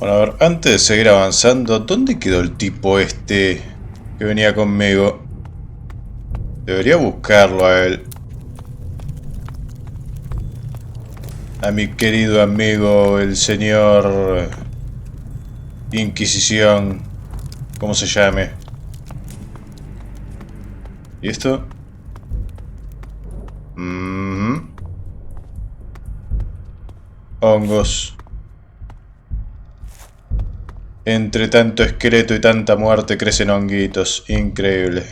Bueno, a ver, antes de seguir avanzando, ¿dónde quedó el tipo este que venía conmigo? Debería buscarlo a él. A mi querido amigo, el señor Inquisición, ¿cómo se llame? ¿Y esto? Hongos. Entre tanto esqueleto y tanta muerte crecen honguitos. Increíble.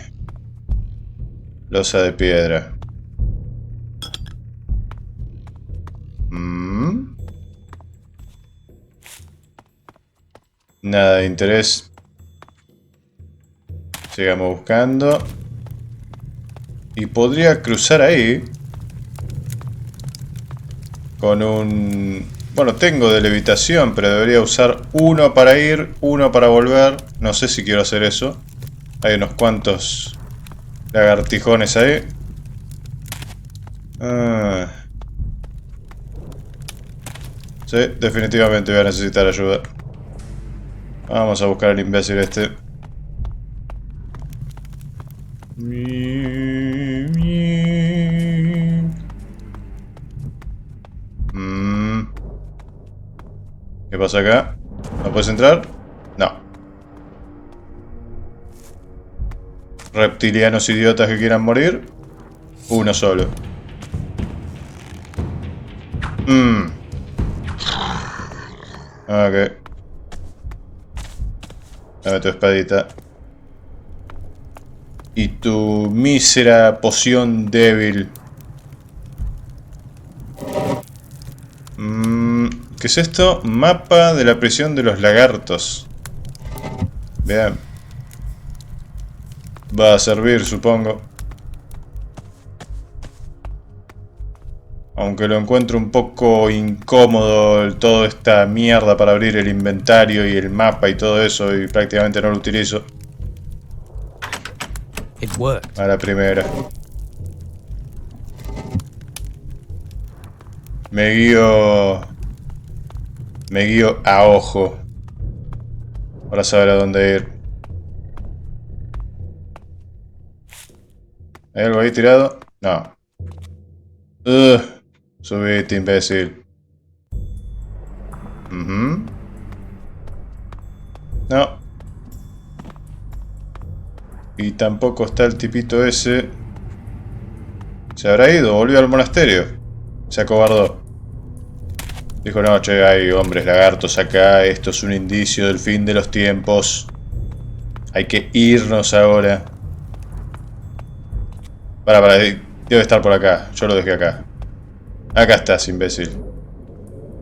Losa de piedra. Nada de interés. Sigamos buscando. Y podría cruzar ahí. Con un... Bueno, tengo de levitación, pero debería usar uno para ir, uno para volver. No sé si quiero hacer eso. Hay unos cuantos lagartijones ahí. Sí, definitivamente voy a necesitar ayuda. Vamos a buscar al imbécil este. ¿Qué pasa acá? ¿No puedes entrar? No. Reptilianos idiotas que quieran morir. Uno solo. Ok. Dame tu espadita. Y tu mísera poción débil. ¿Qué es esto? Mapa de la prisión de los lagartos. Bien. Va a servir, supongo. Aunque lo encuentro un poco incómodo toda esta mierda para abrir el inventario y el mapa y todo eso, y prácticamente no lo utilizo. A la primera. Me guío a ojo para saber a dónde ir. ¿Hay algo ahí tirado? No. Subite, imbécil. No. Y tampoco está el tipito ese. ¿Se habrá ido? ¿Volvió al monasterio? Se acobardó. Dijo, no, che, hay hombres lagartos acá. Esto es un indicio del fin de los tiempos. Hay que irnos ahora. Para, debe estar por acá. Yo lo dejé acá. Acá estás, imbécil.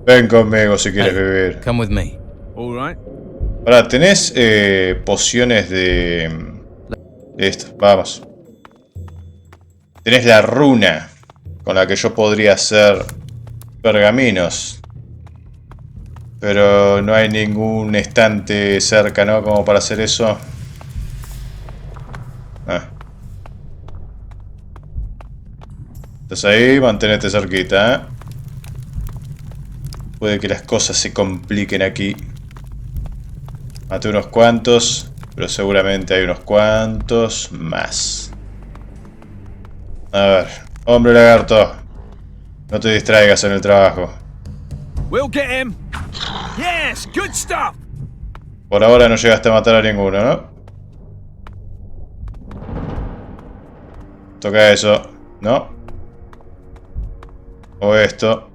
Ven conmigo si quieres vivir. Come with me. All right. Ahora, ¿tenés pociones de esto? Vamos. Tenés la runa con la que yo podría hacer pergaminos. Pero no hay ningún estante cerca, ¿no? Como para hacer eso. Estás ahí, mantenete cerquita, ¿eh? Puede que las cosas se compliquen aquí. Maté unos cuantos, pero seguramente hay unos cuantos más. A ver, hombre lagarto, no te distraigas en el trabajo. We'll get him. Yes, good stuff. Por ahora no llegaste a matar a ninguno, ¿no? Toca eso, ¿no? O esto.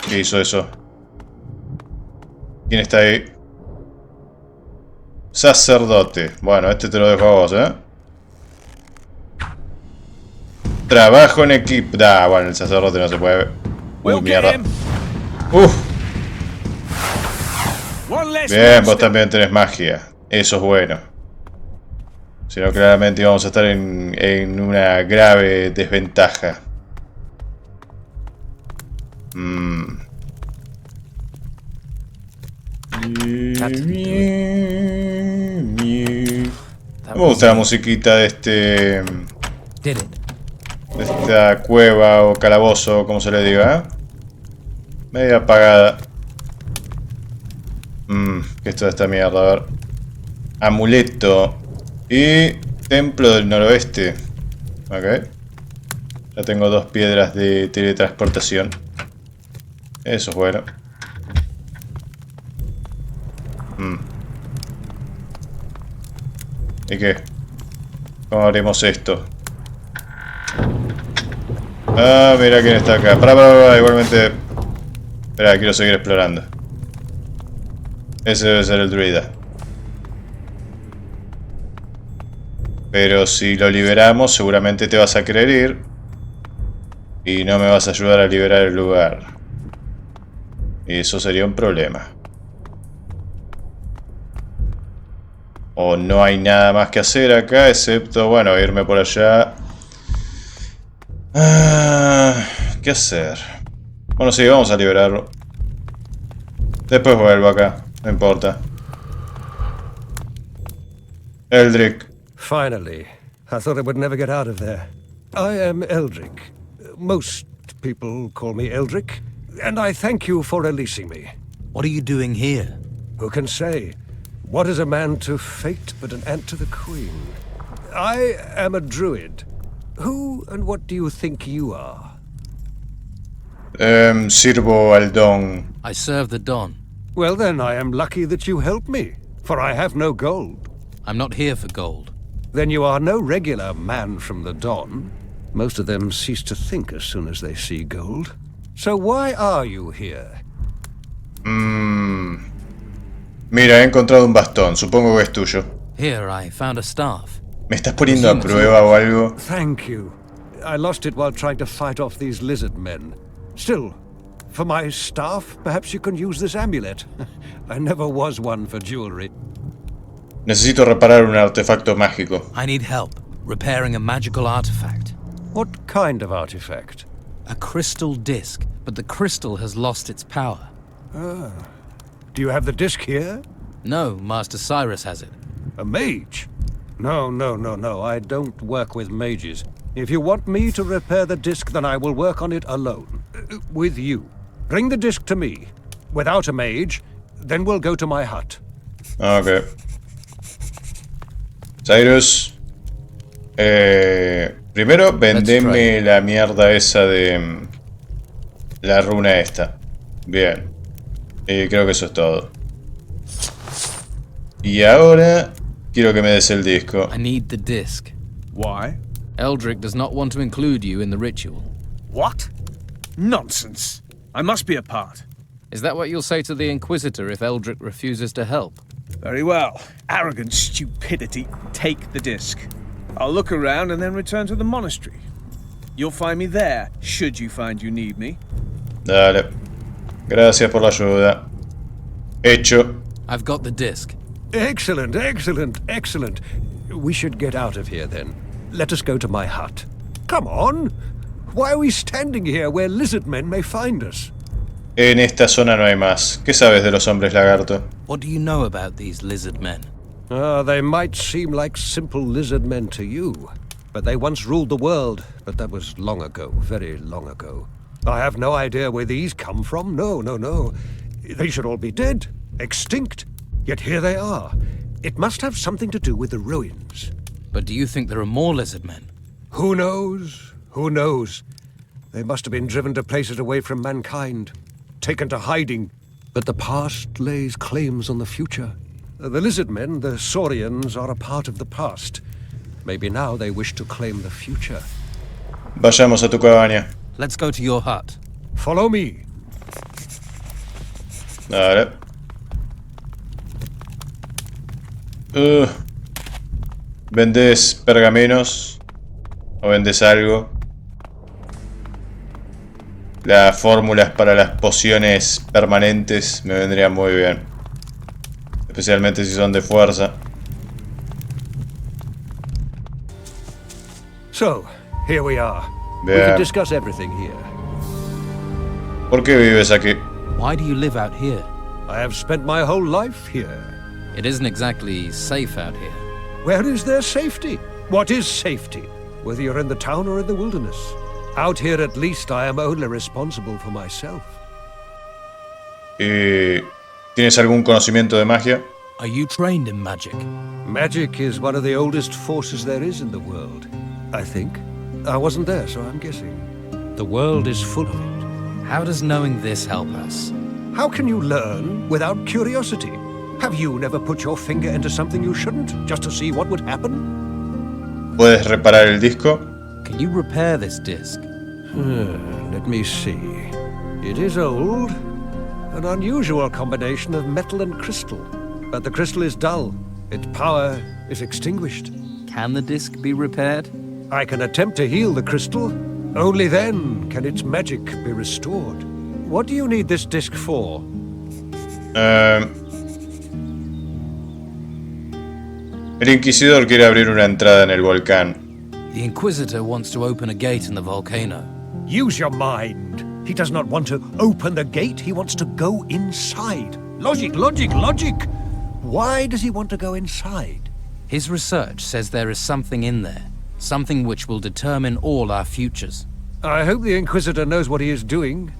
¿Qué hizo eso? ¿Quién está ahí? Sacerdote. Bueno, este te lo dejo a vos, ¿eh? Trabajo en equipo. Bueno, el sacerdote no se puede ver. Mierda. Bien, vos también tenés magia. Eso es bueno. Si no, claramente íbamos a estar en una grave desventaja. Me gusta la musiquita de de esta cueva o calabozo, como se le diga. Media apagada. ¿Qué es toda esta mierda? A ver. Amuleto. Y templo del noroeste. Ok. Ya tengo 2 piedras de teletransportación. Eso es bueno. ¿Y qué? ¿Cómo haremos esto? Ah, mira quién está acá. Para, igualmente. Espera, quiero seguir explorando. Ese debe ser el druida. Pero si lo liberamos, seguramente te vas a querer ir. Y no me vas a ayudar a liberar el lugar. Y eso sería un problema. O no hay nada más que hacer acá, excepto, bueno, irme por allá. ¿Qué hacer? Bueno, sí, vamos a liberarlo. Después vuelvo acá, no importa. Eldrick. Finally. I thought I would never get out of there. I am Eldrick. Most people call me Eldrick, and I thank you for releasing me. What are you doing here? Who can say? What is a man to fate but an ant to the queen? I am a druid. Who and what do you think you are? Sirvo al Don. I serve the Don. Well then, I am lucky that you helped me, for I have no gold. I'm not here for gold. Then you are no regular man from the Don. Most of them cease to think as soon as they see gold. So why are you here? Mira, he encontrado un bastón, supongo que es tuyo. Here I found a staff. ¿Me estás poniendo a prueba o algo? Thank you. I lost it while trying to fight off these lizard men. Still, for my staff, perhaps you can use this amulet. I never was one for jewelry. Necesito reparar un artefacto mágico. I need help repairing a magical artifact. What kind of artifact? A crystal disc, but the crystal has lost its power. Do you have the disc here? No, Master Cyrus has it. A mage? No. I don't work with mages. If you want me to repair the disc, then I will work on it alone. With you. Bring the disc to me. Without a mage, then we'll go to my hut. Ok. Cyrus. Primero, vendeme la mierda esa de... la runa esta. Bien. Y creo que eso es todo. Y ahora... quiero que me des el disco. I need the disc. Why? Eldrick does not want to include you in the ritual. What? Nonsense. I must be a part. Is that what you'll say to the Inquisitor if Eldrick refuses to help? Very well. Arrogant stupidity. Take the disc. I'll look around and then return to the monastery. You'll find me there, should you find you need me. Dale. Gracias por la ayuda. Hecho. I've got the disc. Excellent. We should get out of here then. Let us go to my hut. Come on! Why are we standing here where lizard men may find us? En esta zona no hay más. ¿Qué sabes de los hombres lagarto? What do you know about these lizard men? They might seem like simple lizard men to you, but they once ruled the world, but that was long ago, very long ago. I have no idea where these come from, no. They should all be dead, extinct, yet here they are. It must have something to do with the ruins. But do you think there are more lizard men? Who knows? They must have been driven to places away from mankind, taken to hiding. But the past lays claims on the future. The lizard men, the Saurians, are a part of the past. Maybe now they wish to claim the future. Vayamos a tu cabaña. Let's go to your hut. Follow me. Dale. ¿Vendes pergaminos? ¿O vendes algo? Las fórmulas para las pociones permanentes me vendrían muy bien. Especialmente si son de fuerza. So, here we are. We Bien. can discuss everything here. ¿Por qué vives aquí? Why do you live out here? I have spent my whole life here. It isn't exactly safe out here. Where is there safety? What is safety? Whether you're in the town or in the wilderness. Out here, at least, I am only responsible for myself. ¿Tienes algún conocimiento de magia? Are you trained in magic? Magic is one of the oldest forces there is in the world, I think. I wasn't there, so I'm guessing. The world is full of it. How does knowing this help us? How can you learn without curiosity? Have you never put your finger into something you shouldn't, just to see what would happen? ¿Puedes reparar el disco? Can you repair this disc? Let me see. It is old. An unusual combination of metal and crystal. But the crystal is dull. Its power is extinguished. Can the disc be repaired? I can attempt to heal the crystal. Only then can its magic be restored. What do you need this disc for? El Inquisidor quiere abrir una entrada en el volcán. The Inquisitor wants to open a gate in the volcano. Use your mind. He does not want to open the gate, he wants to go inside. Logic, logic, logic! Why does he want to go inside? His research says there is something in there. Something which will determine all our futures. I hope the Inquisitor knows what he is doing.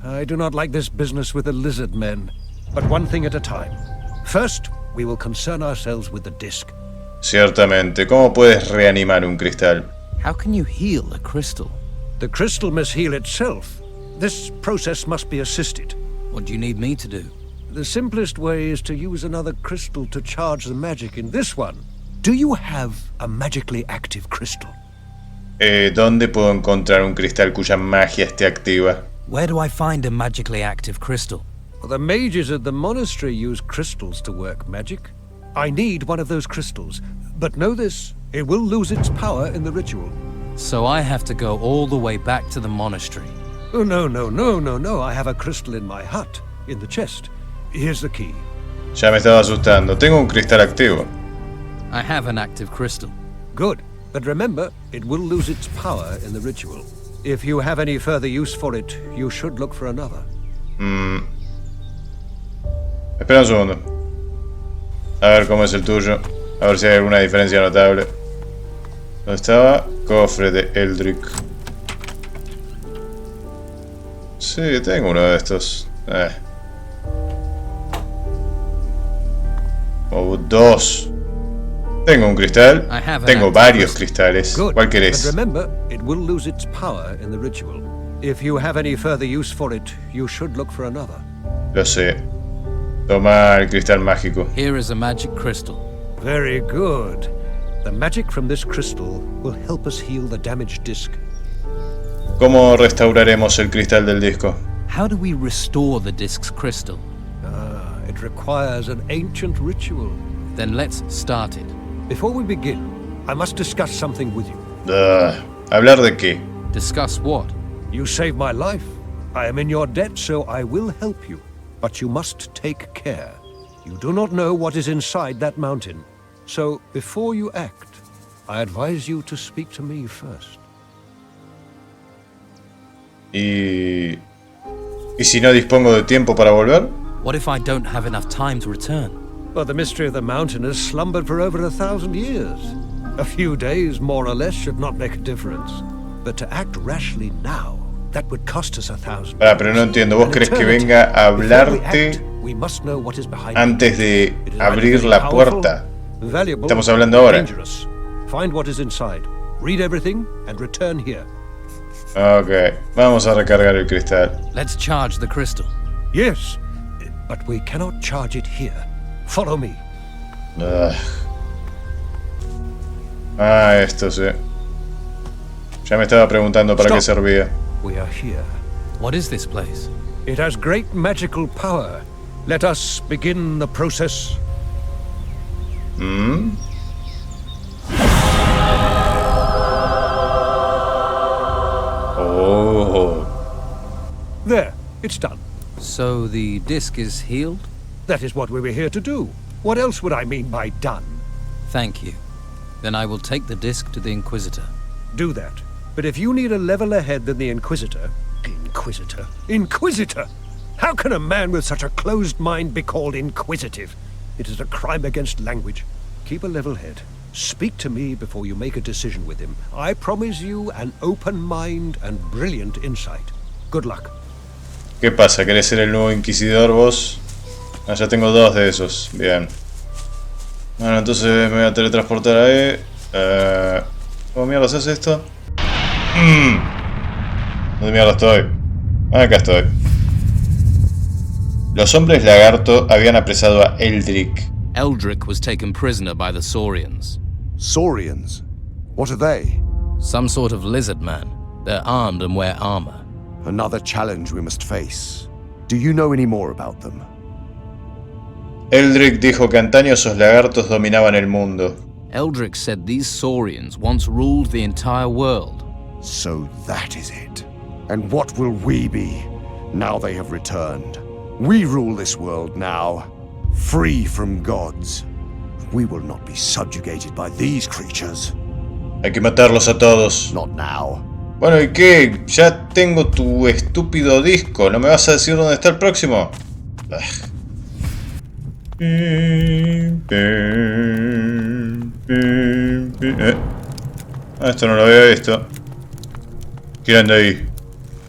I do not like this business with the lizard men. But one thing at a time. First, we will concern ourselves with the disc. Ciertamente. ¿Cómo puedes reanimar un cristal? How can you heal a crystal? The crystal must heal itself. This process must be assisted. What do you need me to do? The simplest way is to use another crystal to charge the magic in this one. Do you have a magically active crystal? ¿Dónde puedo encontrar un cristal cuya magia esté activa? Where do I find a magically active crystal? Well, the mages at the monastery use crystals to work magic. I need one of those crystals. But know this, it will lose its power in the ritual. So I have to go all the way back to the monastery. Oh, no. I have a crystal in my hut, in the chest. Here's the key. Ya me estaba asustando. Tengo un cristal activo. I have an active crystal. Good. But remember, it will lose its power in the ritual. If you have any further use for it, you should look for another. Espera un segundo. A ver cómo es el tuyo. A ver si hay alguna diferencia notable. ¿Dónde estaba? Cofre de Eldrick. Sí, tengo uno de estos. O dos. Tengo un cristal. Tengo varios cristales. ¿Cuál querés? But remember, it will lose its power in the ritual. If you have any further use for it, you should look for another. Lo sé. Toma el cristal mágico. Here is a magic crystal. Very good. The magic from this crystal will help us heal the damaged disc. ¿Cómo restauraremos el cristal del disco? How do we restore the disc's crystal? It requires an ancient ritual. Then let's start it. Before we begin, I must discuss something with you. ¿Hablar de qué? Discuss what? You saved my life. I am in your debt, so I will help you. But you must take care. You do not know what is inside that mountain. So, before you act, I advise you to speak to me first. ¿Y si no dispongo de tiempo para volver? What if I don't have enough time to return? Well, the mystery of the mountain has slumbered for over 1,000 years. A few days, more or less, should not make a difference. But to act rashly now, that would cost us 1,000 years. Pero no entiendo. ¿Vos crees que venga a hablarte antes de abrir la puerta? Estamos hablando ahora. Find what is inside. Read everything and return here. Ok, vamos a recargar el cristal. Let's charge the crystal. Yes, but we cannot charge it here. Follow me. Esto sí. Ya me estaba preguntando para qué servía. We are here. What is this place? It has great magical power. Let us begin the process. Oh. There, it's done. So the disc is healed? That is what we were here to do. What else would I mean by done? Thank you. Then I will take the disc to the Inquisitor. Do that. But if you need a leveler head than the Inquisitor... Inquisitor! How can a man with such a closed mind be called inquisitive? It is a crime against language. Keep a level head. Speak to me before you make a decision with him. I promise you an open mind and brilliant insight. Good luck. ¿Qué pasa? ¿Querés ser el nuevo inquisidor vos? Ah, ya tengo 2 de esos. Bien. Bueno, entonces me voy a teletransportar ahí. ¿Cómo mierda se hace esto? ¿Dónde mierda estoy? Acá estoy. Los hombres lagarto habían apresado a Eldrick. Eldrick was taken prisoner by the Saurians. Saurians? What are they? Some sort of lizard man. They're armed and wear armor. Another challenge we must face. Do you know any more about them? Eldrick dijo que antaño esos lagartos dominaban el mundo. Eldrick said these Saurians once ruled the entire world. So that is it. And what will we be, now they have returned? We rule this world now, free from gods. We will not be subjugated by these creatures. Hay que matarlos a todos. Not now. Bueno, ¿y qué? Ya tengo tu estúpido disco. ¿No me vas a decir dónde está el próximo? Esto no lo había visto. ¿Quién anda ahí?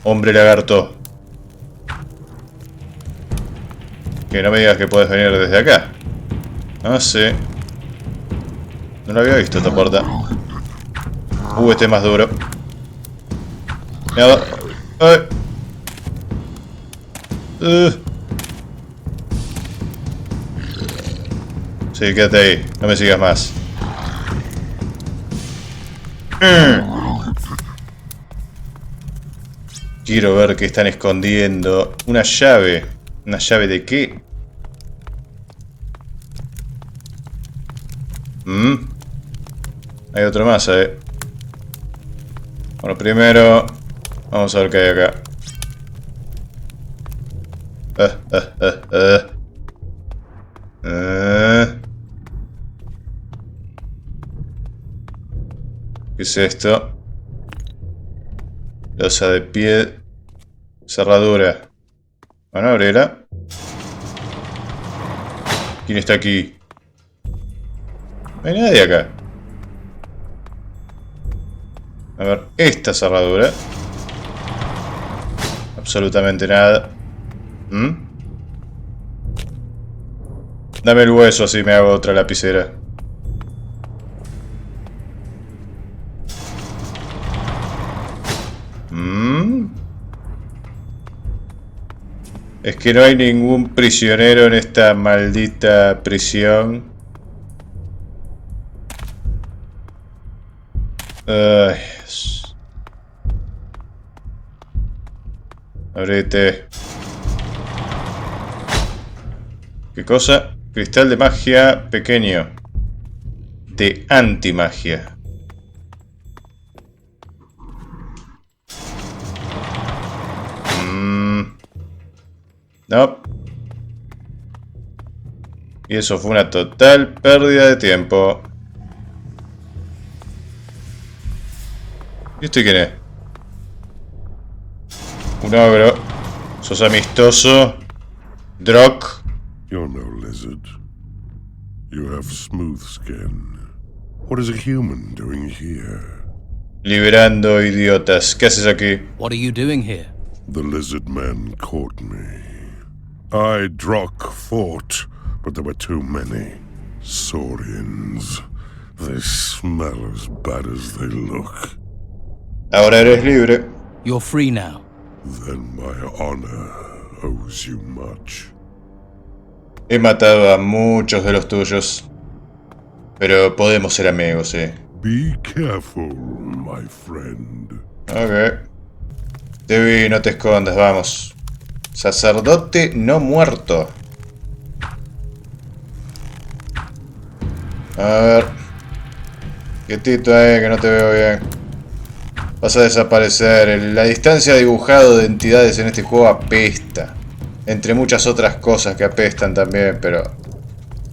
Hombre lagarto. Que no me digas que puedes venir desde acá. Ah, sí. No lo había visto esta puerta. Este es más duro. Mierda. ¡Ay! Sí, quédate ahí. No me sigas más. Quiero ver qué están escondiendo. Una llave. ¿Una llave de qué? Hay otro más, Bueno, primero vamos a ver qué hay acá. ¿Qué es esto? Losa de pie. Cerradura. Bueno, abrirla. ¿Quién está aquí? No hay nadie acá. A ver, esta cerradura. Absolutamente nada. Dame el hueso, así me hago otra lapicera. Es que no hay ningún prisionero en esta maldita prisión. Ay, abrete. ¿Qué cosa? Cristal de magia pequeño. De antimagia. No. Y eso fue una total pérdida de tiempo. ¿Y este quién es? Un ogro. ¿Sos amistoso? Drock. You're no lizard. You have smooth skin. What is a human doing here? Liberando idiotas. ¿Qué haces aquí? What are you doing here? The lizard men caught me. I, Drock, fought, but there were too many. Saurians. They smell as bad as they look. Ahora eres libre. You're free now. Then my honor owes you much. He matado a muchos de los tuyos. Pero podemos ser amigos, sí. Be careful, my friend. Ok. Te vi, no te escondas, vamos. Sacerdote no muerto. A ver. Quietito, que no te veo bien. Vas a desaparecer. La distancia dibujado de entidades en este juego apesta. Entre muchas otras cosas que apestan también, pero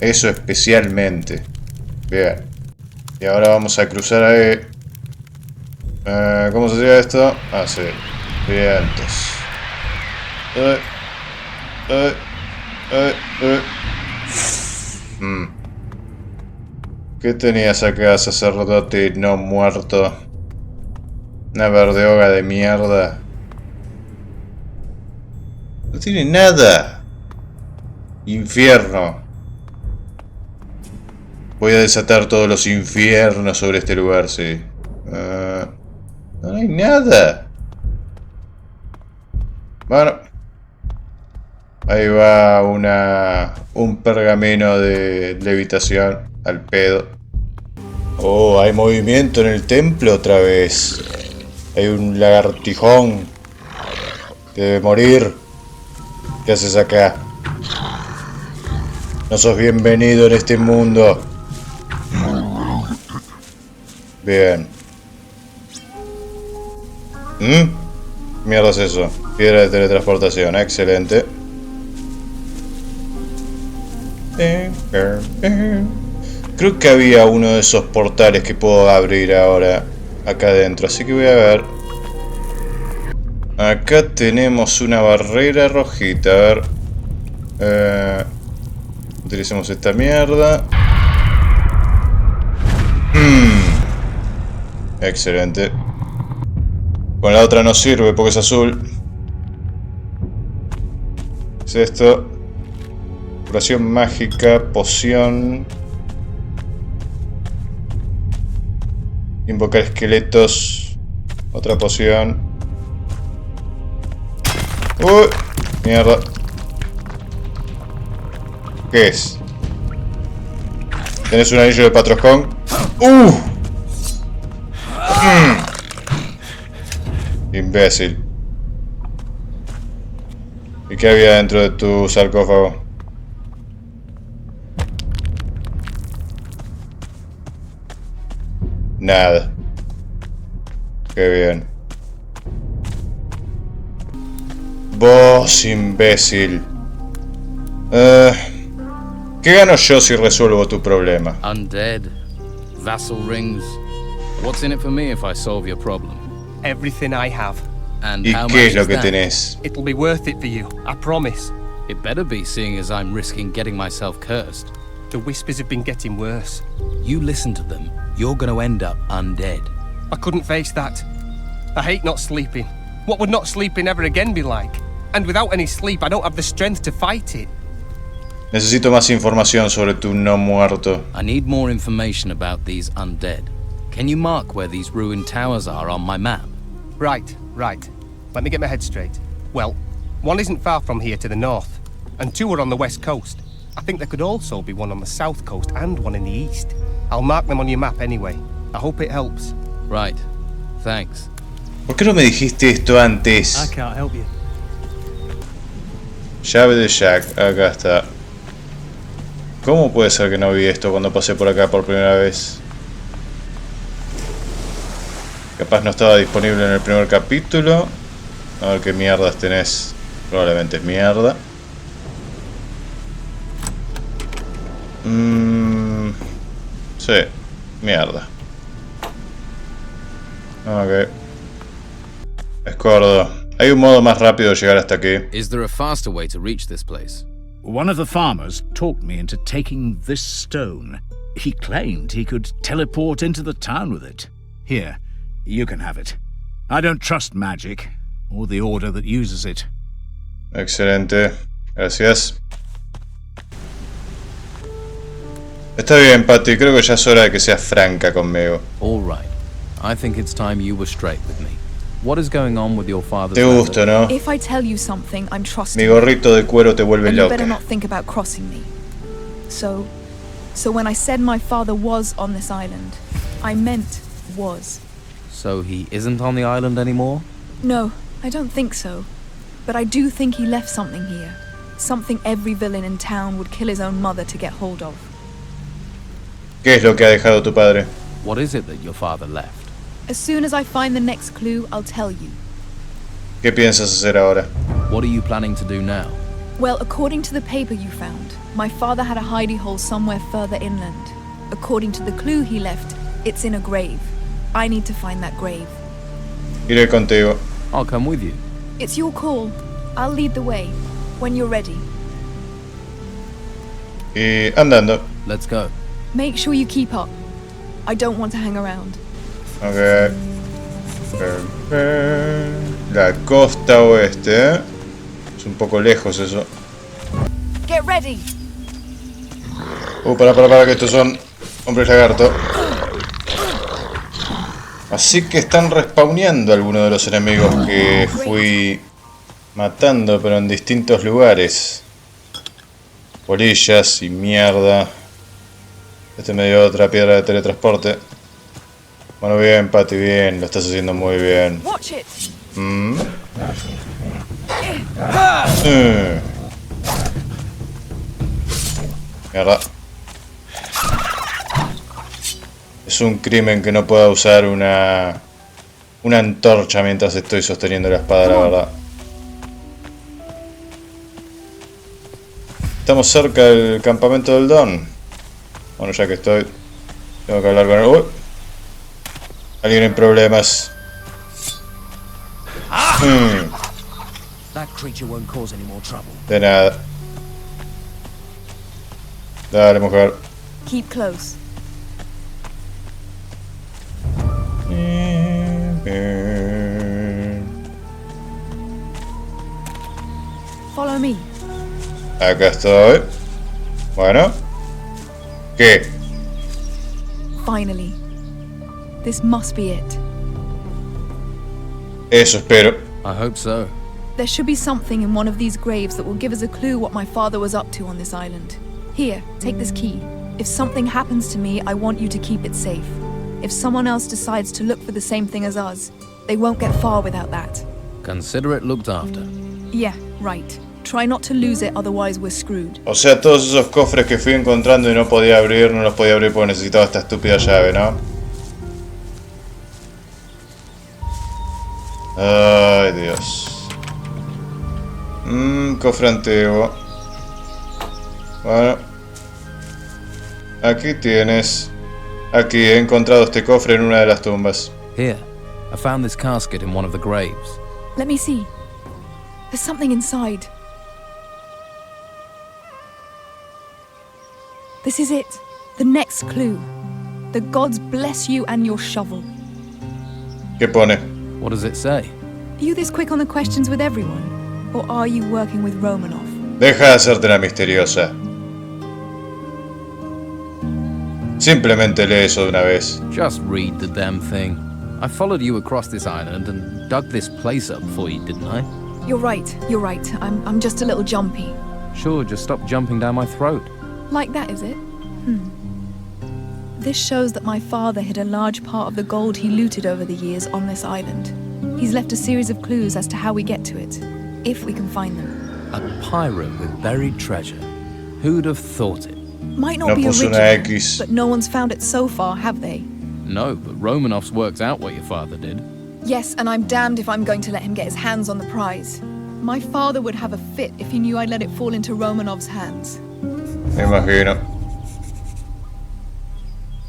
eso especialmente. Bien. Y ahora vamos a cruzar ahí. ¿Cómo se hacía esto? Ah, sí. Vientos. ¿Qué tenías acá, sacerdote no muerto? Una verdeoga de mierda. No tiene nada. Infierno. Voy a desatar todos los infiernos sobre este lugar, sí. No hay nada. Bueno. Ahí va un pergamino de levitación al pedo. Oh, hay movimiento en el templo otra vez. Hay un lagartijón que debe morir. ¿Qué haces acá? No sos bienvenido en este mundo. Bien. ¿Qué mierda es eso? Piedra de teletransportación, excelente. Creo que había uno de esos portales que puedo abrir ahora acá adentro, así que voy a ver. Acá tenemos una barrera rojita, a ver. Utilicemos esta mierda. Excelente. Con la otra no sirve porque es azul. ¿Qué es esto? Curación mágica, poción. Invocar esqueletos. Otra poción. ¡Uy! Mierda. ¿Qué es? ¿Tenés un anillo de patrocón? Imbécil. ¿Y qué había dentro de tu sarcófago? Nada. Qué bien. Vos, imbécil. ¿Qué gano yo si resuelvo tu problema? Undead, vassal rings. What's in it for me if I solve your problem? Everything I have. And ¿Y how qué much es lo is que that? tenés? It'll be worth it for you, I promise. It better be, seeing as I'm risking getting myself cursed. The whispers have been getting worse. You listen to them, you're gonna end up undead. I couldn't face that. I hate not sleeping. What would not sleeping ever again be like? And without any sleep, I don't have the strength to fight it. Necesito más información sobre tu no muerto. I need more information about these undead. Can you mark where these ruined towers are on my map? Right. Let me get my head straight. Well, one isn't far from here to the north, and two are on the west coast. I think there could also be one on the south coast and one in the east. I'll mark them on your map anyway. I hope it helps. Right. Thanks. ¿Por qué no me dijiste esto antes? I can't help you. Llave de Jack, acá está. ¿Cómo puede ser que no vi esto cuando pasé por acá por primera vez? Capaz no estaba disponible en el primer capítulo. A ver qué mierdas tenés. Probablemente es mierda. Sí, mierda. Ok. Escordo. Hay un modo más rápido de llegar hasta aquí. Is there a faster way to reach this place? One of the farmers talked me into taking this stone. He claimed he could teleport into the town with it. Here, you can have it. I don't trust magic, or the order that uses it. Excelente. Gracias. Está bien, Patty. Creo que ya es hora de que seas franca conmigo. All right. I think it's time you were straight with me. What is going on with your father's Te gusto, ¿no? If I tell you something, I'm trusting Mi you, gorrito de cuero te vuelve and you better loca. not think about crossing me. So when I said my father was on this island, I meant was. So he isn't on the island anymore? No, I don't think so. But I do think he left something here. Something every villain in town would kill his own mother to get hold of. ¿Qué es lo que ha dejado tu padre? What is it that your father left? As soon as I find the next clue, I'll tell you. ¿Qué piensas hacer ahora? What are you planning to do now? Well, according to the paper you found, my father had a hidey hole somewhere further inland. According to the clue he left, it's in a grave. I need to find that grave. Iré contigo. I'll come with you. It's your call. I'll lead the way. When you're ready. Y andando. Let's go. Make sure you keep up. I don't want to hang around. Ok. La costa oeste. Es un poco lejos eso. Get ready. Para, que estos son hombres lagarto. Así que están respawneando algunos de los enemigos que fui matando, pero en distintos lugares. Polillas y mierda. Este me dio otra piedra de teletransporte. Bueno, bien, Patty, bien. Lo estás haciendo muy bien. Mierda. Es un crimen que no pueda usar una antorcha mientras estoy sosteniendo la espada, la verdad. Estamos cerca del campamento del Don. Bueno, ya que estoy, tengo que hablar con él. Alguien en problemas. De nada. Dale, mujer. Keep close. Follow me. Acá estoy. Bueno. ¿Qué? Finally. This must be it. Eso espero. I hope so. There should be something in one of these graves that will give us a clue what my father was up to on this island. Here, take this key. If something happens to me, I want you to keep it safe. If someone else decides to look for the same thing as us, they won't get far without that. Consider it looked after. Yeah, right. Try not to lose it, otherwise we're screwed. O sea, todos esos cofres que fui encontrando y no podía abrir, no los podía abrir porque necesitaba esta estúpida llave, ¿no? Ay, Dios. Cofre antiguo. Bueno. Aquí tienes. Aquí he encontrado este cofre en una de las tumbas. Here, I found this casket in one of the graves. Let me see. There's something inside. This is it. The next clue. The gods bless you and your shovel. ¿Qué pone? What does it say? Are you this quick on the questions with everyone? Or are you working with Romanov? Deja de hacerte la misteriosa. Simplemente lee eso de una vez. Just read the damn thing. I followed you across this island and dug this place up for you, didn't I? You're right. I'm just a little jumpy. Sure, just stop jumping down my throat. Like that, is it? This shows that my father hid a large part of the gold he looted over the years on this island. He's left a series of clues as to how we get to it, if we can find them. A pirate with buried treasure. Who'd have thought it? Might not No be puso una original, X. but no one's found it so far, have they? No, but Romanov's works out what your father did. Yes, and I'm damned if I'm going to let him get his hands on the prize. My father would have a fit if he knew I'd let it fall into Romanov's hands. Me imagino.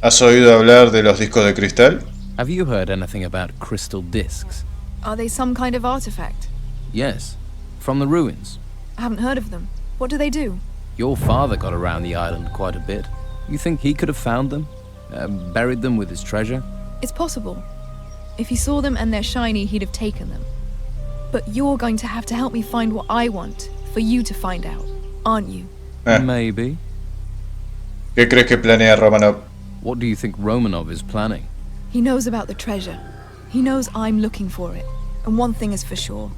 ¿Has oído hablar de los discos de cristal? Have you heard anything about crystal discs? Are they some kind of artifact? Yes, from the ruins. I haven't heard of them. What do they do? Your father got around the island quite a bit. You think he could have found them? Buried them with his treasure? It's possible. If he saw them and they're shiny, he'd have taken them. But you're going to have to help me find what I want, for you to find out, aren't you? Maybe. ¿Qué crees que planea Romanov? What do you think Romanov is planning? He knows about the treasure. He knows I'm looking for it. And one thing is for sure.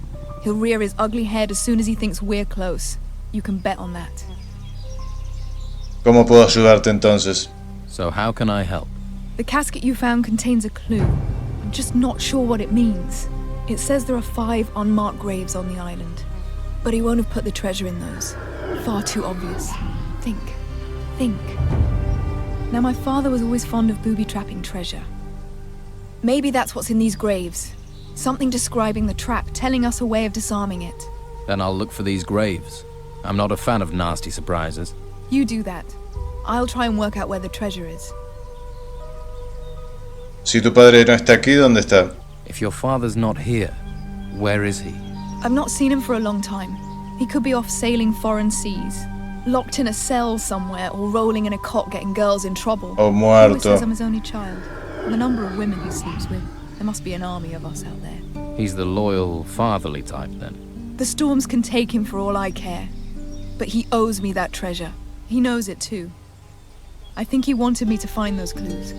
He'll rear his ugly head as soon as he thinks we're close. You can bet on that. ¿Cómo puedo ayudarte entonces? So how can I help? The casket you found contains a clue. I'm just not sure what it means. It says there are 5 unmarked graves on the island. But he won't have put the treasure in those. Far too obvious. Think. Now my father was always fond of booby-trapping treasure. Maybe that's what's in these graves. Something describing the trap, telling us a way of disarming it. Then I'll look for these graves. I'm not a fan of nasty surprises. You do that. I'll try and work out where the treasure is. Si tu padre no está aquí, ¿dónde está? If your father's not here, where is he? I've not seen him for a long time. He could be off sailing foreign seas, locked in a cell somewhere, or rolling in a cot getting girls in trouble. O He always says muerto. I'm his only child. And the number of women he sleeps with, there must be an army of us out there. He's the loyal, fatherly type, then. The storms can take him for all I care. But he owes me that treasure. He knows it too. I think he wanted me to find those clues.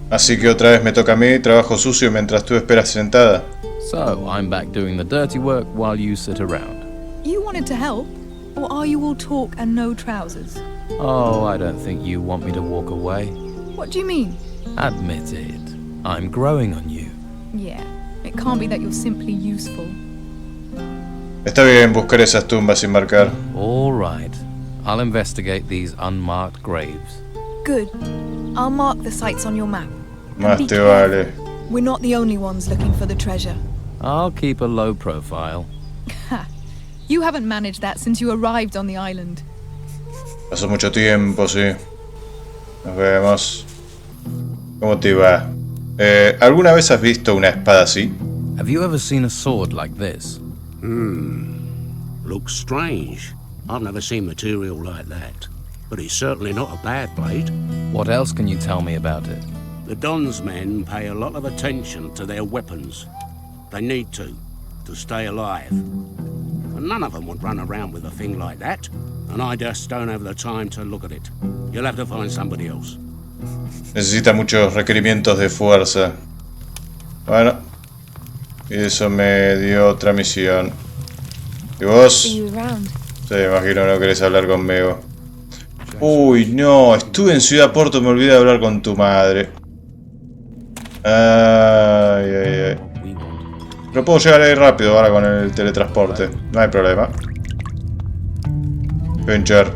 Así que otra vez me toca a mí, trabajo sucio mientras tú esperas sentada. So, I'm back doing the dirty work while you sit around. You wanted to help? Or are you all talk and no trousers? Oh, I don't think you want me to walk away. What do you mean? Admit it. I'm growing on you. Yeah, it can't be that you're simply useful. Está bien buscar esas tumbas sin marcar. All right. I'll investigate these unmarked graves. Good. I'll mark the sites on your map. Más Be te careful. vale. We're not the only ones looking for the treasure. I'll keep a low profile. Ha! You haven't managed that since you arrived on the island. Pasó mucho tiempo, sí. Nos vemos. ¿Cómo te va? ¿Alguna vez has visto una espada así? Have you ever seen a sword like this? Looks strange. I've never seen material like that. But it's certainly not a bad blade. What else can you tell me about it? The Don's men pay a lot of attention to their weapons. They need to stay alive. And none of them would run around with a thing like that. And I just don't have the time to look at it. You'll have to find somebody else. Necesita muchos requerimientos de fuerza. Bueno. Y eso me dio otra misión. ¿Y vos? Sí, imagino no querés hablar conmigo. Uy, no. Estuve en Ciudad Porto, me olvidé de hablar con tu madre. Ay, ay, ay. Pero puedo llegar ahí rápido ahora con el teletransporte. No hay problema. Pincher,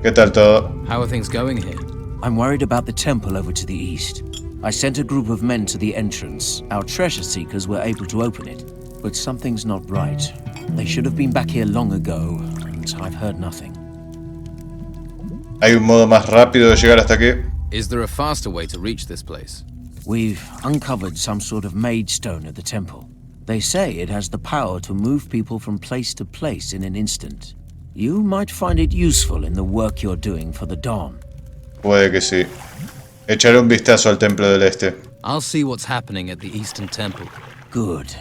¿qué tal todo? How are things going here? I'm worried about the temple over to the east. I sent a group of men to the entrance. Our treasure seekers were able to open it. But something's not right. They should have been back here long ago, and I've heard nothing. ¿Hay un modo más rápido de llegar hasta aquí? Is there a faster way to reach this place? We've uncovered some sort of made stone at the temple. They say it has the power to move people from place to place in an instant. You might find it useful in the work you're doing for the Dawn. Puede que sí. Echaré un vistazo al Templo del Este. I'll see what's happening at the Eastern Temple. Good.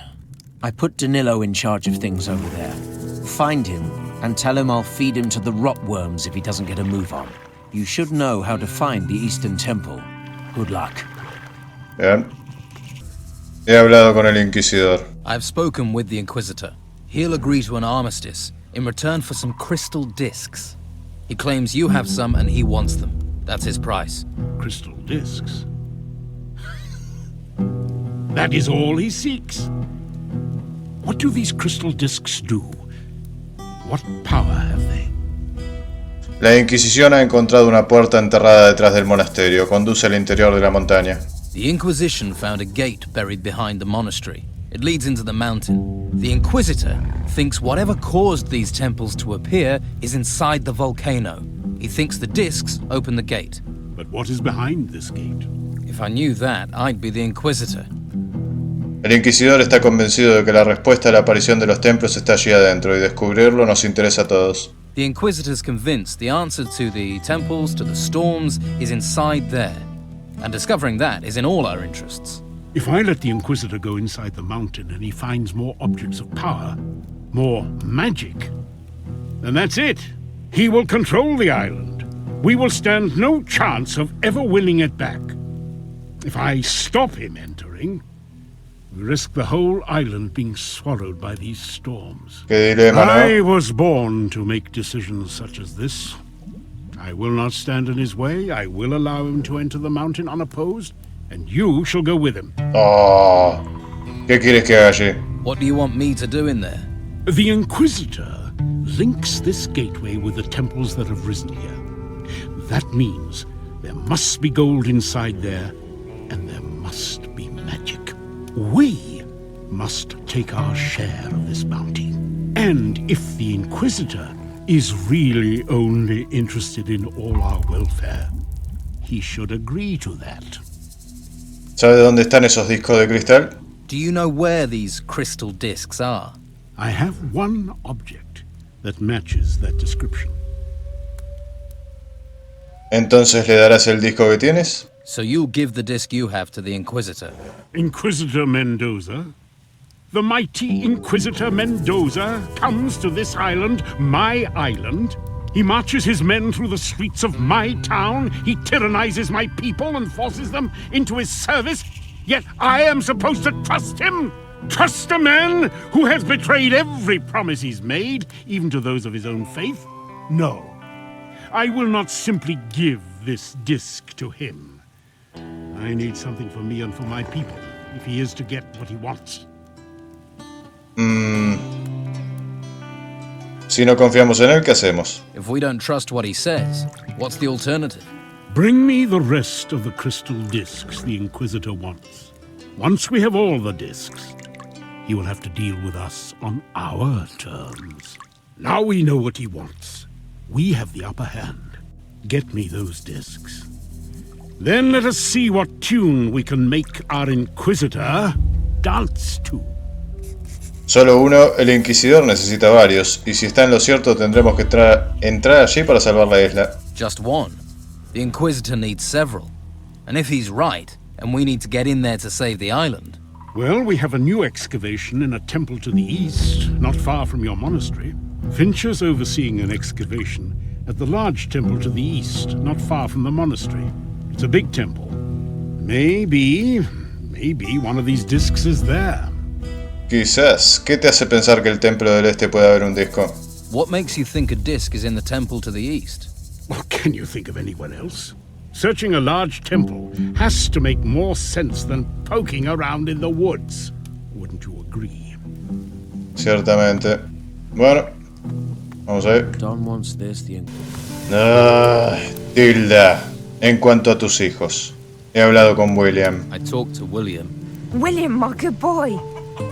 I put Danilo in charge of things over there. Find him and tell him I'll feed him to the rotworms if he doesn't get a move on. You should know how to find the Eastern Temple. Good luck. Bien. He hablado con el Inquisidor. I've spoken with the Inquisitor. He'll agree to an armistice in return for some crystal discs. He claims you have some and he wants them. That's his price. Crystal discs? That is all he seeks. What do these crystal discs do? What power have they? La Inquisición ha encontrado una puerta enterrada detrás del monasterio. Conduce al interior de la montaña. The Inquisition found a gate buried behind the monastery. It leads into the mountain. The Inquisitor thinks whatever caused these temples to appear is inside the volcano. He thinks the discs open the gate. But what is behind this gate? If I knew that, I'd be the Inquisitor. El Inquisidor está convencido de que la respuesta a la aparición de los templos está allí adentro y descubrirlo nos interesa a todos. The Inquisitor's convinced the answer to the temples, to the storms, is inside there. And discovering that is in all our interests. If I let the Inquisitor go inside the mountain and he finds more objects of power, more magic, then that's it. He will control the island. We will stand no chance of ever winning it back. If I stop him entering, we risk the whole island being swallowed by these storms. Qué dilema, ¿no? I was born to make decisions such as this. I will not stand in his way. I will allow him to enter the mountain unopposed, and you shall go with him. Oh, ¿qué quieres que haga allí? What do you want me to do in there? The Inquisitor links this gateway with the temples that have risen here. That means there must be gold inside there, and there must be magic. We must take our share of this bounty. And if the Inquisitor is really only interested in all our welfare, he should agree to that. ¿Sabe dónde están esos discos de cristal? Do you know where these crystal discs are? I have one object that matches that description. ¿Entonces le darás el disco que tienes? So you'll give the disc you have to the Inquisitor. Inquisitor Mendoza? The mighty Inquisitor Mendoza comes to this island, my island. He marches his men through the streets of my town. He tyrannizes my people and forces them into his service. Yet I am supposed to trust him? Trust a man who has betrayed every promise he's made, even to those of his own faith? No. I will not simply give this disc to him. I need something for me and for my people, if he is to get what he wants. Si no confiamos en él, ¿qué hacemos? If we don't trust what he says, what's the alternative? Bring me the rest of the crystal discs the Inquisitor wants. Once we have all the discs, he will have to deal with us on our terms. Now we know what he wants. We have the upper hand. Get me those discs. Then let us see what tune we can make our Inquisitor dance to. Solo uno, el Inquisidor necesita varios, y si está en lo cierto tendremos que entrar allí para salvar la isla. Just one. The Inquisitor needs several. And if he's right, and we need to get in there to save the island... Well, we have a new excavation in a temple to the east, not far from your monastery. Fincher's overseeing an excavation at the large temple to the east, not far from the monastery. It's a big temple. Maybe one of these discs is there. Quizás. ¿Qué te hace pensar que el templo del este puede haber un disco? What makes you think a disc is in the temple to the east? Well, can you think of anyone else? Searching a large temple has to make more sense than poking around in the woods. Wouldn't you agree? Ciertamente. Bueno, vamos a ver. Don wants this, the... Tilda. En cuanto a tus hijos, he hablado con William. I talked to William. William, my good boy.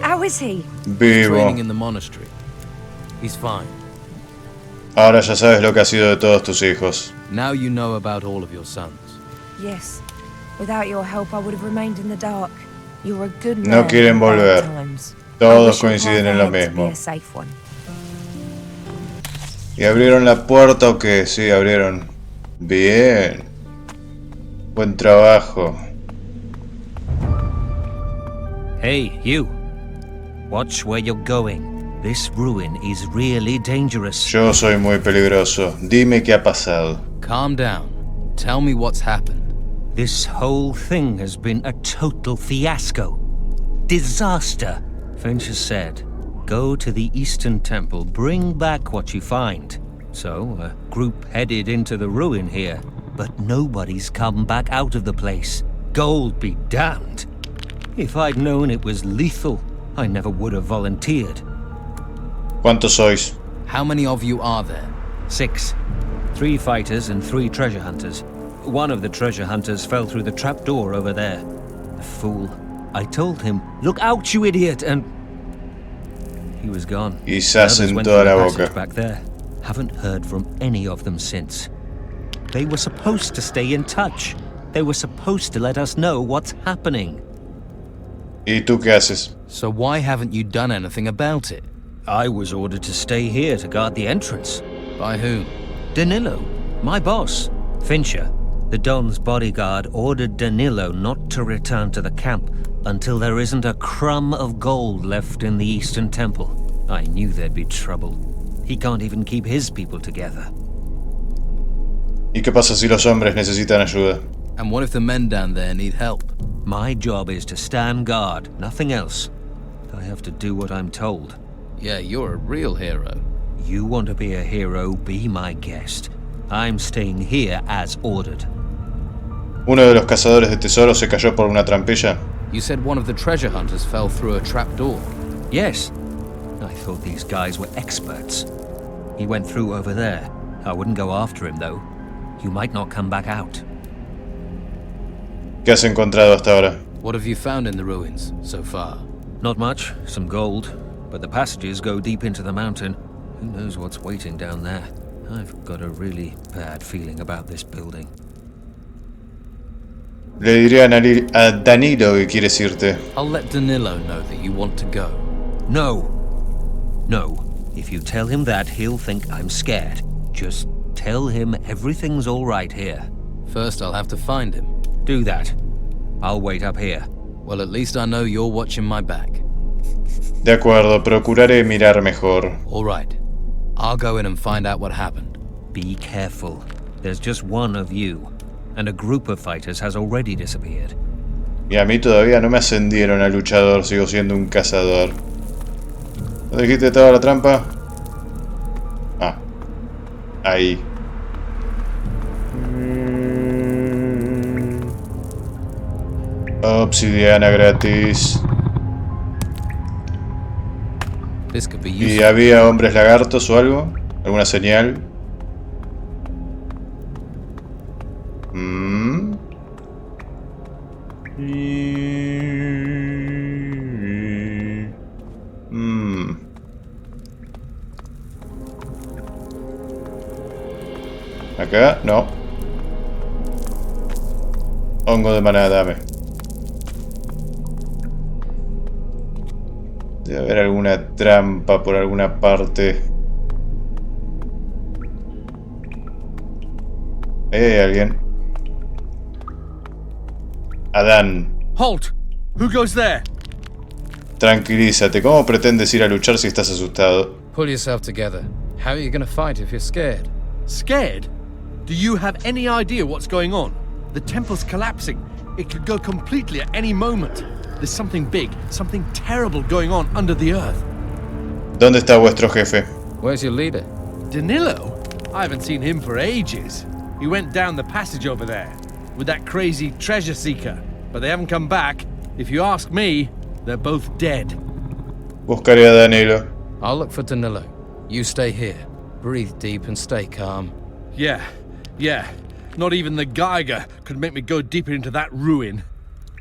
How is he? Vivo. Training in the monastery. He's fine. Ahora ya sabes lo que ha sido de todos tus hijos. Now you know about all of your sons. Yes. Without your help, I would have remained in the dark. You're a good man. No quieren volver. Todos coinciden en lo mismo. ¿Y abrieron la puerta o qué? Sí, abrieron. Bien. Buen trabajo. Hey, you. Watch where you're going. This ruin is really dangerous. Yo soy muy peligroso. Dime qué ha pasado. Calm down. Tell me what's happened. This whole thing has been a total fiasco. Disaster. Fincher said, go to the Eastern Temple, bring back what you find. So, a group headed into the ruin here, but nobody's come back out of the place. Gold be damned. If I'd known it was lethal, I never would have volunteered. ¿Cuántos sois? How many of you are there? 6. 3 fighters and 3 treasure hunters. One of the treasure hunters fell through the trapdoor over there. The fool. I told him, look out, you idiot, and... he was gone. Quizás en toda la boca. Back there. Haven't heard from any of them since. They were supposed to stay in touch. They were supposed to let us know what's happening. ¿Y tú qué haces? So why haven't you done anything about it? I was ordered to stay here to guard the entrance. By whom? Danilo, my boss. Fincher, the Don's bodyguard, ordered Danilo not to return to the camp until there isn't a crumb of gold left in the Eastern Temple. I knew there'd be trouble. He can't even keep his people together. ¿Y qué pasa si los hombres necesitan ayuda? And what if the men down there need help? My job is to stand guard, nothing else. I have to do what I'm told. Yeah, you're a real hero. You want to be a hero, be my guest. I'm staying here as ordered. ¿Uno de los cazadores de tesoros se cayó por una trampilla? You said one of the treasure hunters fell through a trapdoor. Yes. I thought these guys were experts. He went through over there. I wouldn't go after him, though. You might not come back out. ¿Qué has encontrado hasta ahora? What have you found in the ruins so far? Not much. Some gold. But the passages go deep into the mountain. Who knows what's waiting down there? I've got a really bad feeling about this building. Le diré a Danilo que quieres irte. I'll let Danilo know that you want to go. No. No. If you tell him that, he'll think I'm scared. Just tell him everything's all right here. First, I'll have to find him. Do that. I'll wait up here. Well, at least I know you're watching my back. De acuerdo, procuraré mirar mejor. All right. I'll go in and find out what happened. Be careful. There's just one of you, and a group of fighters has already disappeared. Y a mí todavía no me ascendieron a luchador, sigo siendo un cazador. ¿Dónde dijiste que estaba la trampa? Ah, ahí. Obsidiana gratis. This could be ¿Y useful. había hombres lagartos o algo? ¿Alguna señal? Acá, no. Hongo de maná, dame. Debe haber alguna trampa por alguna parte. Ahí hay alguien. Adán. Halt! Who goes there? Tranquilízate. ¿Cómo pretendes ir a luchar si estás asustado? Pull yourself together. How are you going to fight if you're scared? Scared? Do you have any idea what's going on? The temple's collapsing. It could go completely at any moment. There's something big, something terrible going on under the earth. ¿Dónde está vuestro jefe? Where's your leader? Danilo? I haven't seen him for ages. He went down the passage over there with that crazy treasure seeker, but they haven't come back. If you ask me, they're both dead. Buscaré a Danilo. I'll look for Danilo. You stay here. Breathe deep and stay calm. Yeah. Not even the Geiger could make me go deeper into that ruin.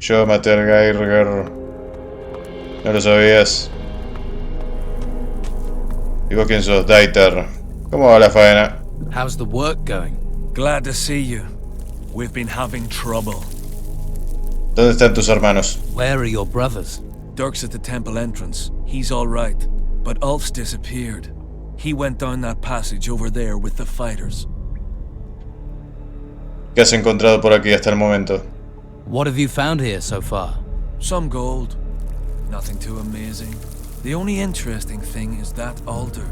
Yo maté al Geiger. ¿No lo sabías? ¿Y vos quién sos? Daiter. ¿Cómo va la faena? How's the work going? Glad to see you. We've been having trouble. ¿Dónde están tus hermanos? Where are your brothers? Dirk's at the temple entrance. He's all right. But Ulf's disappeared. He went down that passage over there with the fighters. ¿Qué has encontrado por aquí hasta el momento? What have you found here so far? Some gold. Nothing too amazing. The only interesting thing is that altar.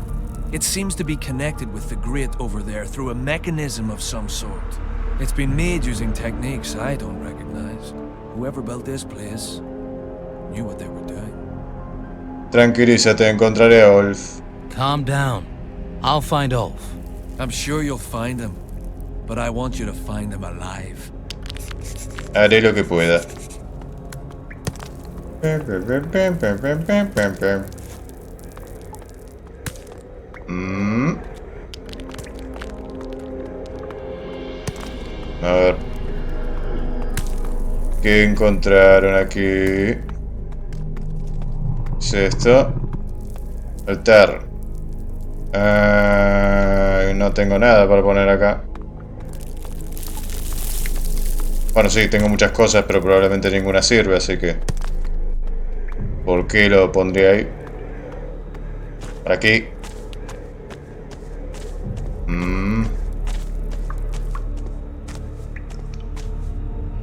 It seems to be connected with the grate over there through a mechanism of some sort. It's been made using techniques I don't recognize. Whoever built this place knew what they were doing. Tranquilízate, encontraré a Ulf. Calm down. I'll find Ulf. I'm sure you'll find him, but I want you to find him alive. Haré lo que pueda. A ver. ¿Qué encontraron aquí? ¿Qué es esto? Altar. No tengo nada para poner acá. Bueno, sí, tengo muchas cosas, pero probablemente ninguna sirve, así que... ¿por qué lo pondría ahí? Por aquí.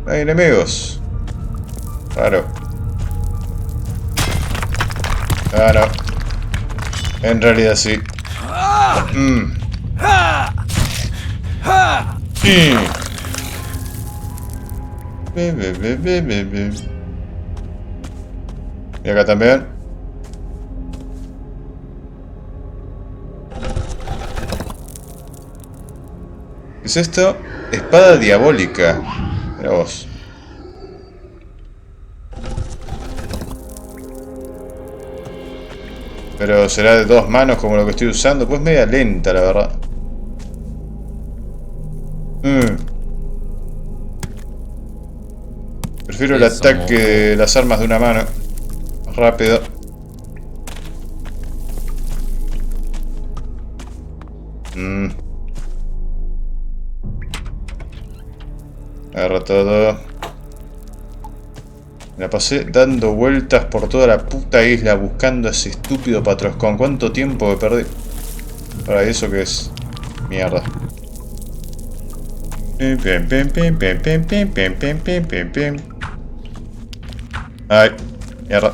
Hay enemigos. Claro. Ah, no. En realidad sí. Y acá también. ¿Qué es esto? Espada diabólica. Mira vos. Pero será de dos manos como lo que estoy usando. Pues media lenta, la verdad. Prefiero el ataque de las armas de una mano. Más rápido. Agarra todo. Me la pasé dando vueltas por toda la puta isla buscando a ese estúpido patroscón. ¿Cuánto tiempo me perdí? Ahora, ¿y eso qué es? Mierda. Ay, mierda.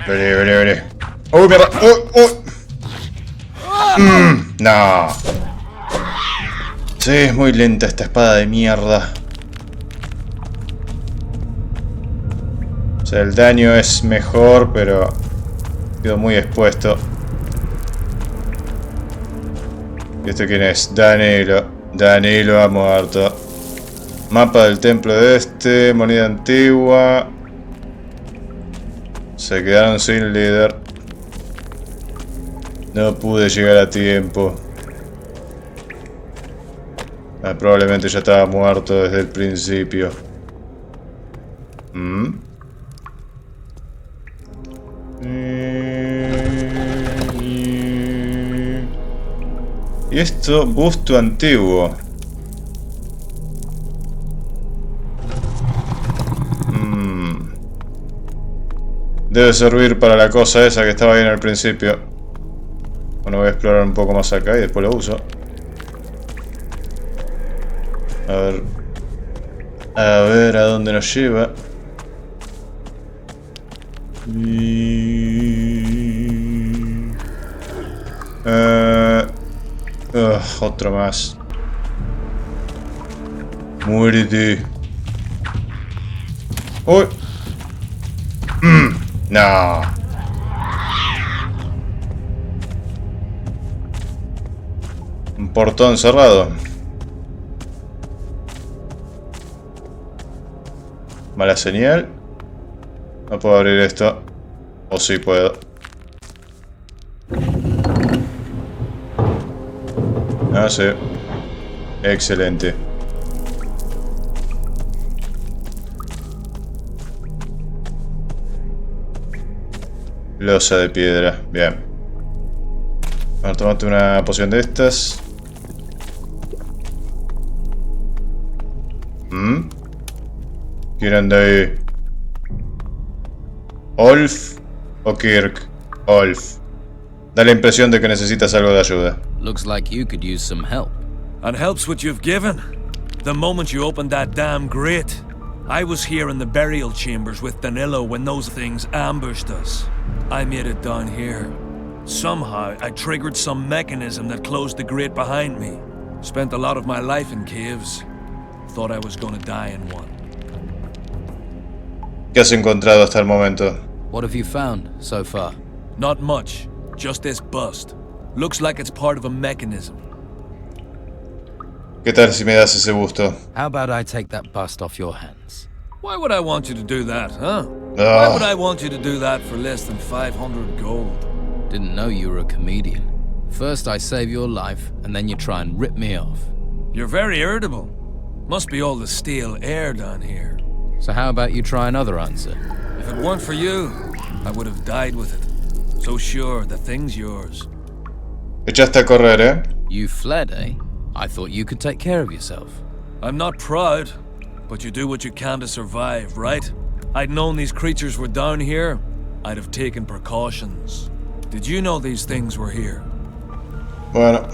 Vení. ¡Uy, mierda! No. Sí, es muy lenta esta espada de mierda. O sea, el daño es mejor, pero quedo muy expuesto. ¿Y este quién es? Danilo. Danilo ha muerto. Mapa del templo de este. Moneda antigua. Se quedaron sin líder. No pude llegar a tiempo. Probablemente ya estaba muerto desde el principio. Y esto, busto antiguo. Debe servir para la cosa esa que estaba bien al principio. Bueno, voy a explorar un poco más acá y después lo uso. A ver a dónde nos lleva. Otro más. Muérete. ¡Uy! No. Un portón cerrado. Mala señal. No puedo abrir esto. O sí puedo. Ah, sí. Excelente. Losa de piedra. Bien. Bueno, tomate una poción de estas. ¿Quién anda ahí? ¿Olf o Kirk? Olf. Da la impresión de que necesitas algo de ayuda. Looks like you could use some help. And help's what you've given. The moment you opened that damn grate. I was here in the burial chambers with Danilo when those things ambushed us. I made it down here. Somehow, I triggered some mechanism that closed the grate behind me. Spent a lot of my life in caves. Thought I was gonna die in one. ¿Qué has encontrado hasta el momento? What have you found so far? Not much. Just this bust. Looks like it's part of a mechanism. ¿Qué tal si me das ese busto? How about I take that bust off your hands? Why would I want you to do that, huh? Why would I want you to do that for less than 500 gold? Didn't know you were a comedian. First I save your life, and then you try and rip me off. You're very irritable. Must be all the stale air down here. So how about you try another answer? If it weren't for you, I would have died with it. So sure, the thing's yours. Echaste a correr, ¿eh? You fled, eh? I thought you could take care of yourself. I'm not proud, but you do what you can to survive, right? I'd known these creatures were down here, I'd have taken precautions. Did you know these things were here? Bueno,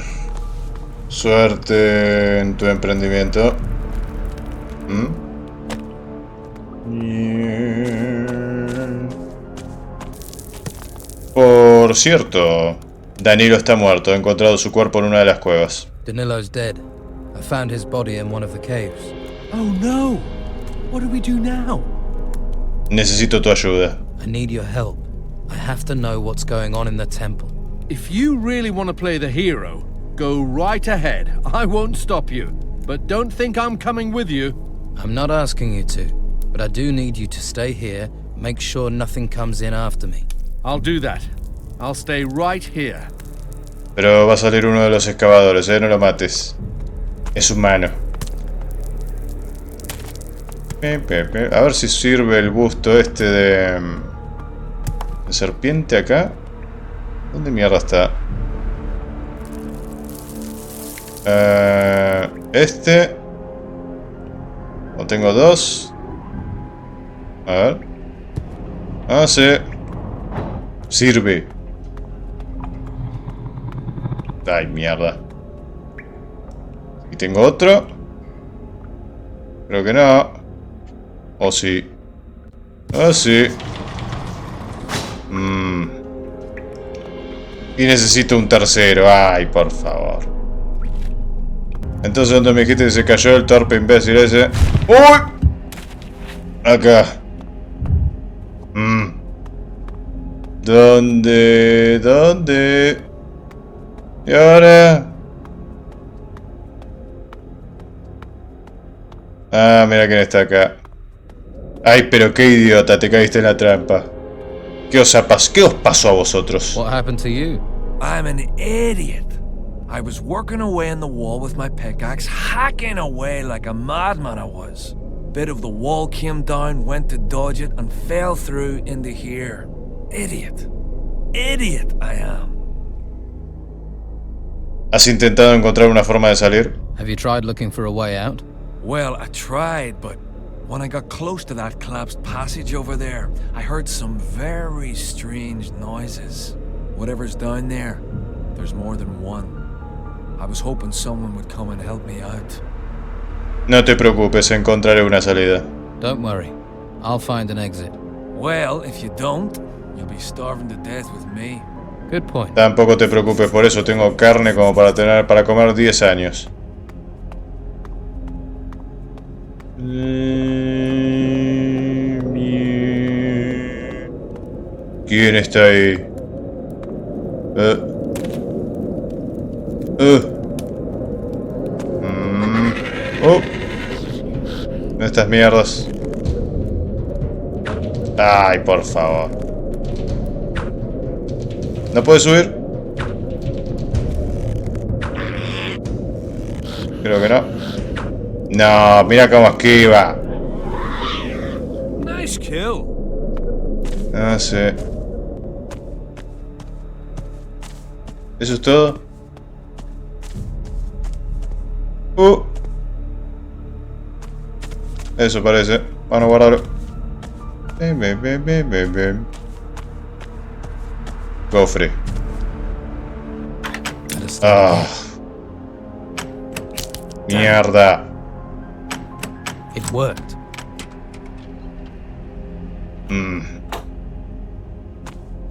suerte en tu emprendimiento. Por cierto, Danilo está muerto. He encontrado su cuerpo en una de las cuevas. Danilo's dead. I found his body in one of the caves. Oh no! What do we do now? Necesito tu ayuda. I need your help. I have to know what's going on in the temple. If you really want to play the hero, go right ahead. I won't stop you. But don't think I'm coming with you. I'm not asking you to, but I do need you to stay here, make sure nothing comes in after me. I'll do that. I'll stay right here. Pero va a salir uno de los excavadores, no lo mates. Es humano. A ver si sirve el busto este de serpiente acá. ¿Dónde mierda está? Este. O tengo dos. A ver. Ah, sí. Sirve. Ay, mierda. Y tengo otro. Creo que no. O sí. Ah, sí. Y necesito un tercero. Ay, por favor. Entonces, ¿dónde me dijiste que se cayó el torpe imbécil ese? ¡Uy! Acá. ¿Dónde? ¿Dónde? ¿Y ahora? Ah, mira quién está acá. Ay, pero qué idiota, te caíste en la trampa. ¿Qué os pasó a vosotros? What happened to you? I'm an idiot. I was working away on the wall with my pickaxe, hacking away like a madman I was. Bit of the wall came down, went to dodge it, and fell through into here. Idiot. Idiot I am. ¿Has intentado encontrar una forma de salir? Have you tried looking for a way out? Well, I tried, but when I got close to that collapsed passage over there, I heard some very strange noises. Whatever's down there, there's more than one. I was hoping someone would come and help me out. No te preocupes, encontraré una salida. Don't worry. I'll find an exit. Well, if you don't, you'll be starving to death with me. Good point. Tampoco te preocupes, por eso tengo carne como para comer 10 años. ¿Quién está ahí? Estas mierdas. Ay, por favor. ¿No puedes subir? Creo que no. No, mira cómo esquiva. Nice kill. Ah, sí. ¿Eso es todo? Eso parece. Bueno, guardarlo. Cofre. Ah. Mierda. It worked.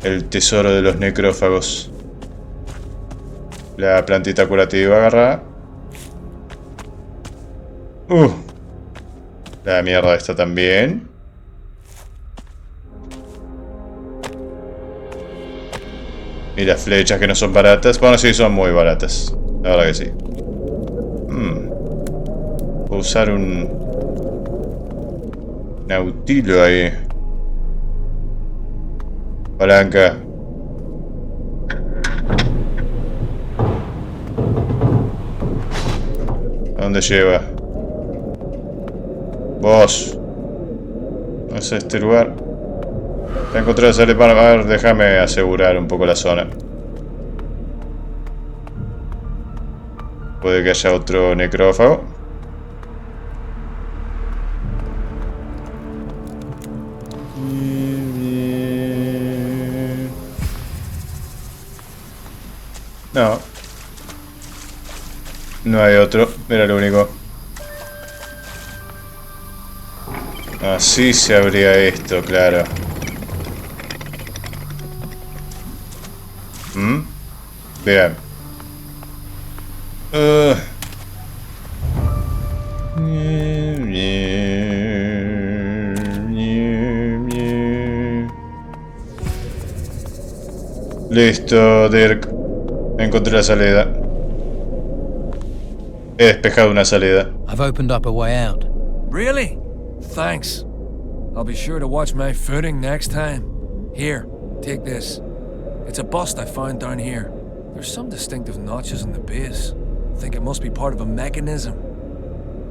El tesoro de los necrófagos. La plantita curativa agarrada. La mierda esta también. Y las flechas que no son baratas. Bueno, sí, son muy baratas. La verdad que sí. Puedo usar un autilo ahí. Palanca. ¿A dónde lleva? Vos. No es este lugar. Te encontré a salir para... A ver, déjame asegurar un poco la zona. Puede que haya otro necrófago. No. No hay otro. Era lo único. Así se abría esto, claro. Vean. Listo, Dirk. Encontré la salida. He despejado una salida. I've opened up a way out. Really? Thanks. I'll be sure to watch my footing next time. Here, take this. It's a bust I found down here. There's some distinctive notches in the base. I think it must be part of a mechanism.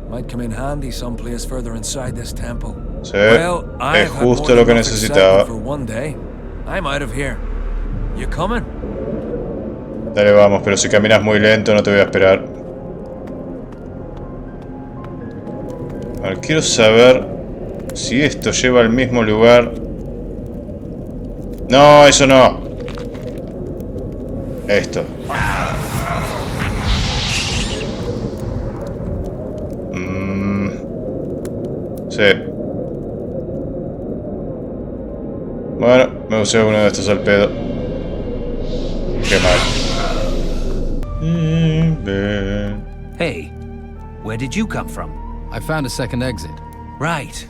Might come in handy someplace further inside this temple. Sí, well, es justo lo que necesitaba. For one day. I'm out of here. You coming? Dale, vamos, pero si caminas muy lento no te voy a esperar. A ver, quiero saber si esto lleva al mismo lugar. No, eso no. Esto. Sí. Me usé uno de estos al pedo. Qué mal. Hey, where did you come from? I found a second exit. Right.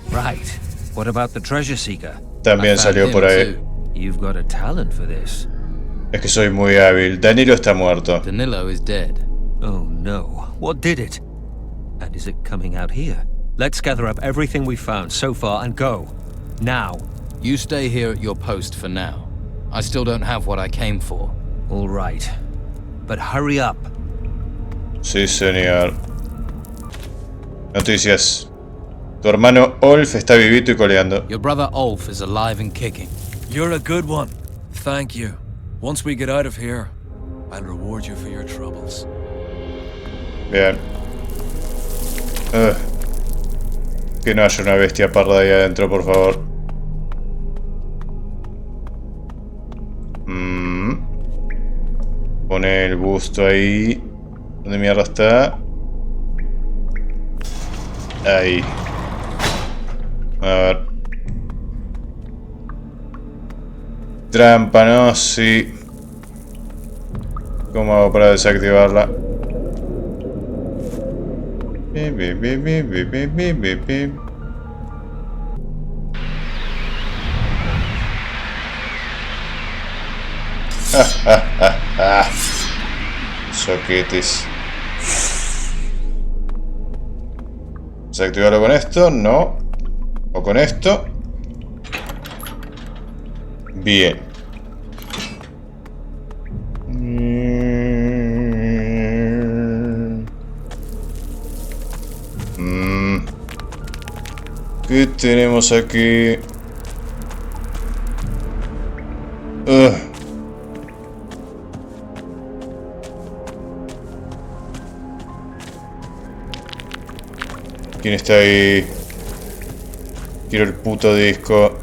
What about the treasure seeker? También salió por ahí. You've got a talent for this. Es que soy muy hábil. Danilo está muerto. Danilo is dead. Oh no. What did it? And is it coming out here? Let's gather up everything we've found so far and go. Now. You stay here at your post for now. I still don't have what I came for. All right. But hurry up. Sí, señor. Noticias. Tu hermano Olf está vivito y coleando. Your brother Ulf is alive and kicking. You're a good one. Thank you. Once we get out of here, I'll reward you for your troubles. Bien. Que no haya una bestia parda ahí adentro, por favor. Pone el busto ahí. ¿Dónde mierda está? Ahí. A ver. Trampa, ¿no? Sí. ¿Cómo hago para desactivarla? Soquetes. Desactivarlo con esto, no. O con esto. Bien. ¿Qué tenemos aquí? ¿Quién está ahí? Quiero el puto disco.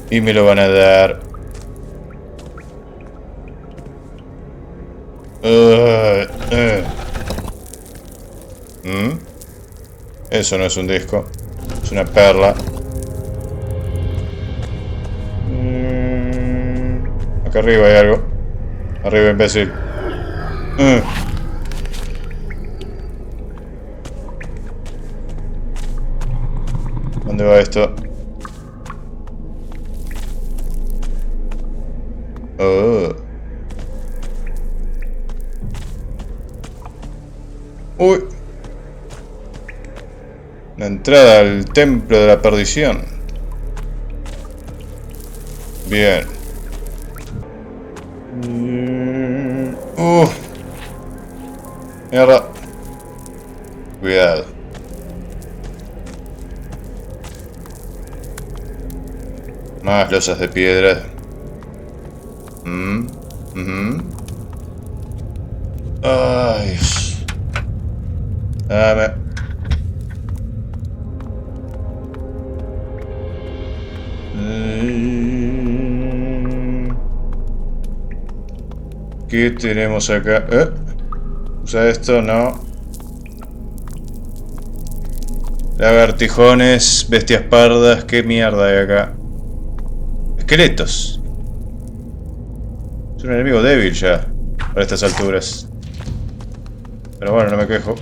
Y me lo van a dar. Eso no es un disco. Es una perla. Acá arriba hay algo. Arriba, imbécil. ¿Dónde va esto? Uy. La entrada al templo de la perdición. Bien. Mierda. Cuidado. Más losas de piedra. Ay. Dame. ¿Qué tenemos acá? Usa esto, no. Lagartijones, bestias pardas, ¿qué mierda hay acá? Esqueletos. Es un enemigo débil ya, para estas alturas. Pero bueno, no me quejo.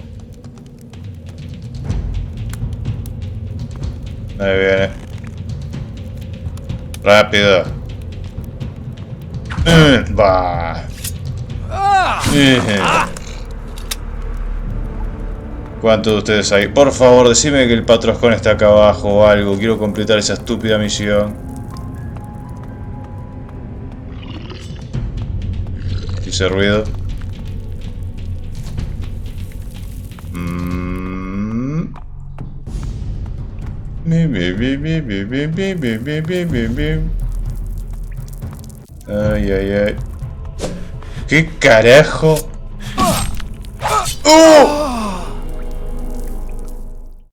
Ahí viene. Rápido. Va. ¿Cuántos de ustedes hay? Por favor, decime que el patroscón está acá abajo o algo. Quiero completar esa estúpida misión. Hice ruido. Ay, ay, ay. ¿Qué carajo? ¡Oh!